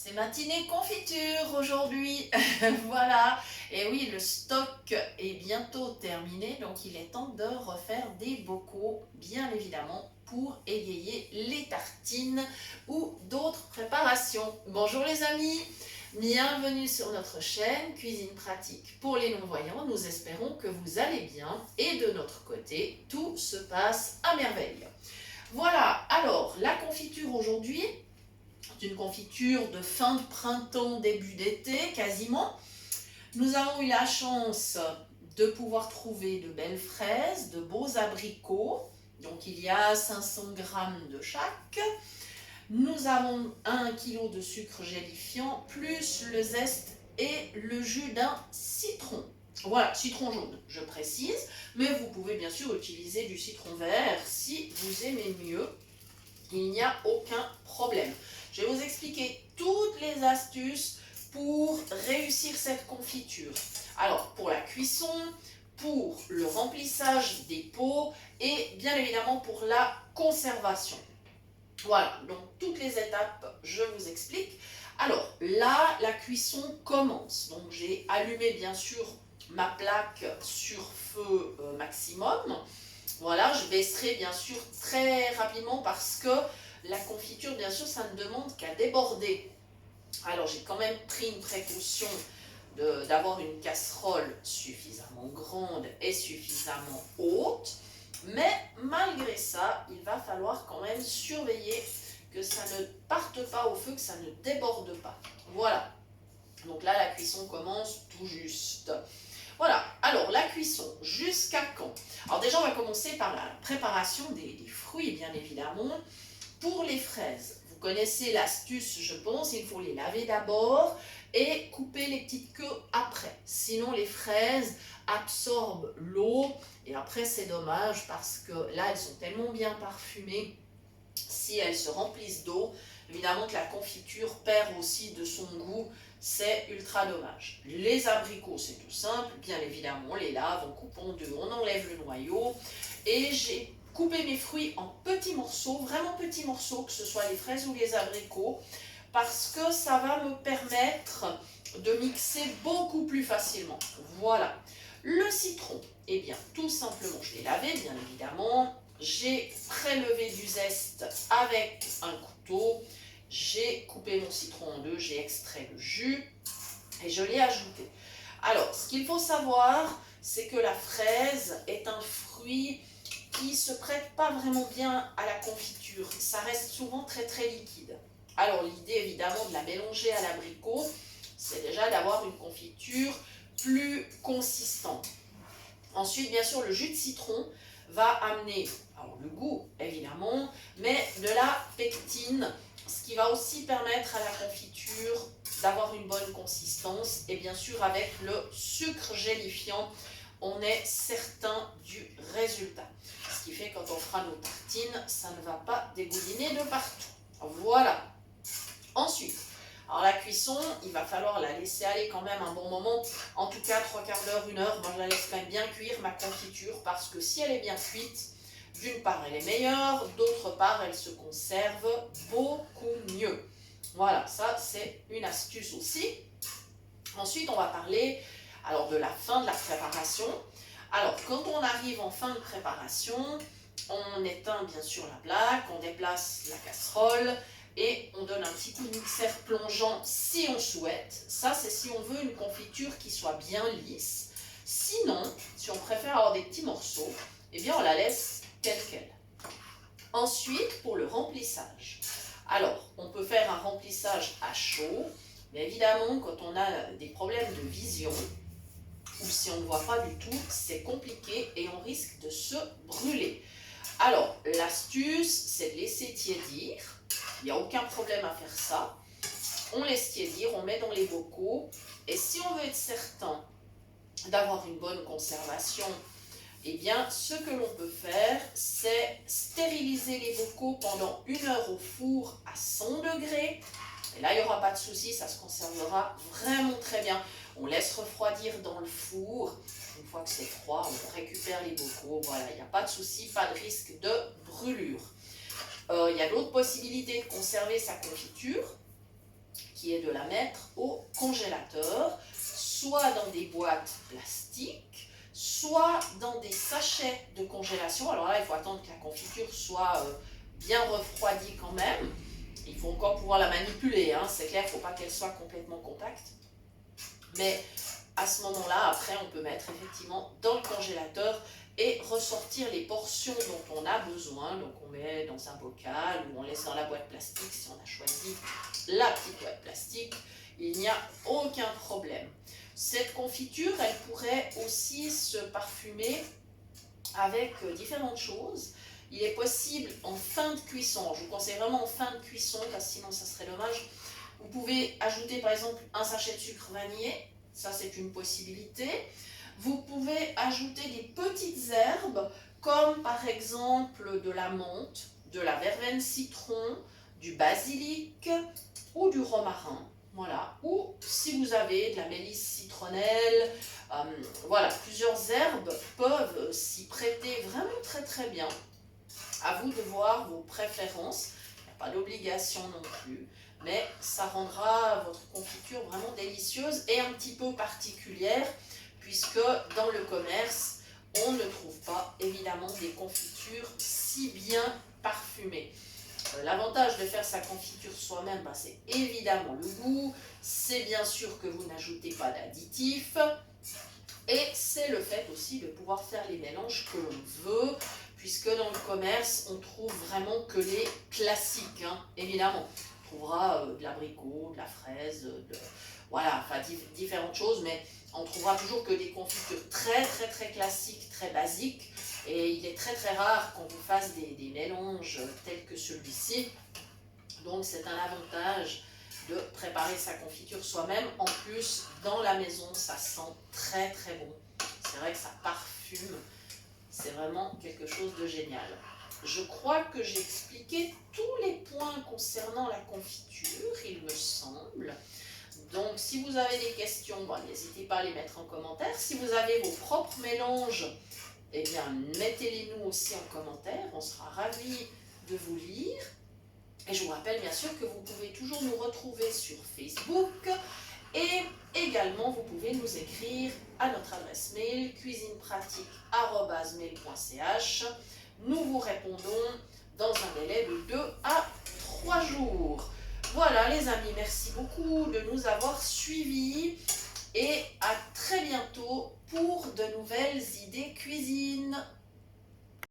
C'est matinée confiture aujourd'hui, voilà. Et oui, le stock est bientôt terminé, donc il est temps de refaire des bocaux, bien évidemment, pour égayer les tartines ou d'autres préparations. Bonjour les amis, bienvenue sur notre chaîne Cuisine Pratique pour les non-voyants. Nous espérons que vous allez bien et de notre côté, tout se passe à merveille. Voilà, alors la confiture aujourd'hui, c'est une confiture de fin de printemps, début d'été quasiment. Nous avons eu la chance de pouvoir trouver de belles fraises, de beaux abricots. Donc il y a 500 grammes de chaque. Nous avons 1 kg de sucre gélifiant, plus le zeste et le jus d'un citron. Voilà, citron jaune, je précise. Mais vous pouvez bien sûr utiliser du citron vert si vous aimez mieux. Il n'y a aucun problème. Je vais vous expliquer toutes les astuces pour réussir cette confiture. Alors, pour la cuisson, pour le remplissage des pots et bien évidemment pour la conservation. Voilà, donc toutes les étapes, je vous explique. Alors là, la cuisson commence. Donc j'ai allumé bien sûr ma plaque sur feu maximum. Voilà, je baisserai bien sûr très rapidement parce que la confiture, bien sûr, ça ne demande qu'à déborder. Alors, j'ai quand même pris une précaution d'avoir une casserole suffisamment grande et suffisamment haute. Mais malgré ça, il va falloir quand même surveiller que ça ne parte pas au feu, que ça ne déborde pas. Voilà. Donc là, la cuisson commence tout juste. Voilà, alors la cuisson, jusqu'à quand? Alors déjà, on va commencer par la préparation des fruits, bien évidemment. Pour les fraises, vous connaissez l'astuce, je pense, il faut les laver d'abord et couper les petites queues après. Sinon, les fraises absorbent l'eau et après, c'est dommage parce que là, elles sont tellement bien parfumées. Si elles se remplissent d'eau, évidemment que la confiture perd aussi de son goût, c'est ultra dommage. Les abricots, c'est tout simple, bien évidemment, on les lave, on coupe en deux, on enlève le noyau. Et j'ai coupé mes fruits en petits morceaux, vraiment petits morceaux, que ce soit les fraises ou les abricots, parce que ça va me permettre de mixer beaucoup plus facilement. Voilà. Le citron, eh bien, tout simplement, je l'ai lavé, bien évidemment. J'ai prélevé du zeste avec un couteau. J'ai coupé mon citron en deux, j'ai extrait le jus et je l'ai ajouté. Alors, ce qu'il faut savoir, c'est que la fraise est un fruit qui ne se prête pas vraiment bien à la confiture. Ça reste souvent très très liquide. Alors, l'idée évidemment de la mélanger à l'abricot, c'est déjà d'avoir une confiture plus consistante. Ensuite, bien sûr, le jus de citron va amener alors, le goût, évidemment, mais de la pectine, ce qui va aussi permettre à la confiture d'avoir une bonne consistance. Et bien sûr, avec le sucre gélifiant, on est certain du résultat. Ce qui fait que quand on fera nos tartines, ça ne va pas dégouliner de partout. Voilà. Ensuite, alors la cuisson, il va falloir la laisser aller quand même un bon moment, en tout cas 3/4 d'heure, 1 heure. Moi je la laisse quand même bien cuire ma confiture parce que si elle est bien cuite, d'une part elle est meilleure, d'autre part elle se conserve beaucoup mieux. Voilà, ça c'est une astuce aussi. Ensuite on va parler alors de la fin de la préparation. Alors quand on arrive en fin de préparation, on éteint bien sûr la plaque, on déplace la casserole, et on donne un petit coup de mixeur plongeant si on souhaite. Ça, c'est si on veut une confiture qui soit bien lisse. Sinon, si on préfère avoir des petits morceaux, eh bien on la laisse telle qu'elle. Ensuite, pour le remplissage. Alors, on peut faire un remplissage à chaud, mais évidemment, quand on a des problèmes de vision, ou si on ne voit pas du tout, c'est compliqué et on risque de se brûler. Alors, l'astuce, c'est de laisser tiédir. Il n'y a aucun problème à faire ça. On laisse tiédir, on met dans les bocaux. Et si on veut être certain d'avoir une bonne conservation, eh bien, ce que l'on peut faire, c'est stériliser les bocaux pendant 1 heure au four à 100 degrés. Et là, il n'y aura pas de souci, ça se conservera vraiment très bien. On laisse refroidir dans le four. Une fois que c'est froid, on récupère les bocaux. Voilà, il n'y a pas de souci, pas de risque de brûlure. Il y a d'autres possibilités de conserver sa confiture qui est de la mettre au congélateur, soit dans des boîtes plastiques, soit dans des sachets de congélation. Alors là, il faut attendre que la confiture soit bien refroidie quand même. Il faut encore pouvoir la manipuler, hein. C'est clair, il ne faut pas qu'elle soit complètement compacte. Mais à ce moment-là, après, on peut mettre effectivement dans le congélateur et ressortir les portions dont on a besoin. Donc on met dans un bocal ou on laisse dans la boîte plastique si on a choisi la petite boîte plastique. Il n'y a aucun problème. Cette confiture, elle pourrait aussi se parfumer avec différentes choses. Il est possible en fin de cuisson, je vous conseille vraiment en fin de cuisson, parce que sinon ça serait dommage. Vous pouvez ajouter par exemple un sachet de sucre vanillé, ça c'est une possibilité. Vous pouvez ajouter des petites herbes, comme par exemple de la menthe, de la verveine citron, du basilic ou du romarin. Voilà. Ou si vous avez de la mélisse citronnelle, voilà, plusieurs herbes peuvent s'y prêter vraiment très très bien. À vous de voir vos préférences, il n'y a pas d'obligation non plus, mais ça rendra votre confiture vraiment délicieuse et un petit peu particulière, puisque dans le commerce, on ne trouve pas évidemment des confitures si bien parfumées. L'avantage de faire sa confiture soi-même, c'est évidemment le goût, c'est bien sûr que vous n'ajoutez pas d'additifs, et c'est le fait aussi de pouvoir faire les mélanges que l'on veut, puisque dans le commerce, on trouve vraiment que les classiques, hein, évidemment. On trouvera de l'abricot, de la fraise, voilà, enfin différentes choses, mais on trouvera toujours que des confitures très très très classiques, très basiques, et il est très très rare qu'on vous fasse des mélanges tels que celui-ci. Donc c'est un avantage de préparer sa confiture soi-même. En plus, dans la maison, ça sent très très bon. C'est vrai que ça parfume. C'est vraiment quelque chose de génial. Je crois que j'ai expliqué tous les points concernant la confiture, il me semble. Donc, si vous avez des questions, n'hésitez pas à les mettre en commentaire. Si vous avez vos propres mélanges, eh bien, mettez-les nous aussi en commentaire. On sera ravis de vous lire. Et je vous rappelle bien sûr que vous pouvez toujours nous retrouver sur Facebook. Et également, vous pouvez nous écrire à notre adresse mail cuisinepratique@mail.ch. Nous vous répondons dans un délai de 2 à 3 jours. Voilà les amis, merci beaucoup de nous avoir suivis et à très bientôt pour de nouvelles idées cuisine.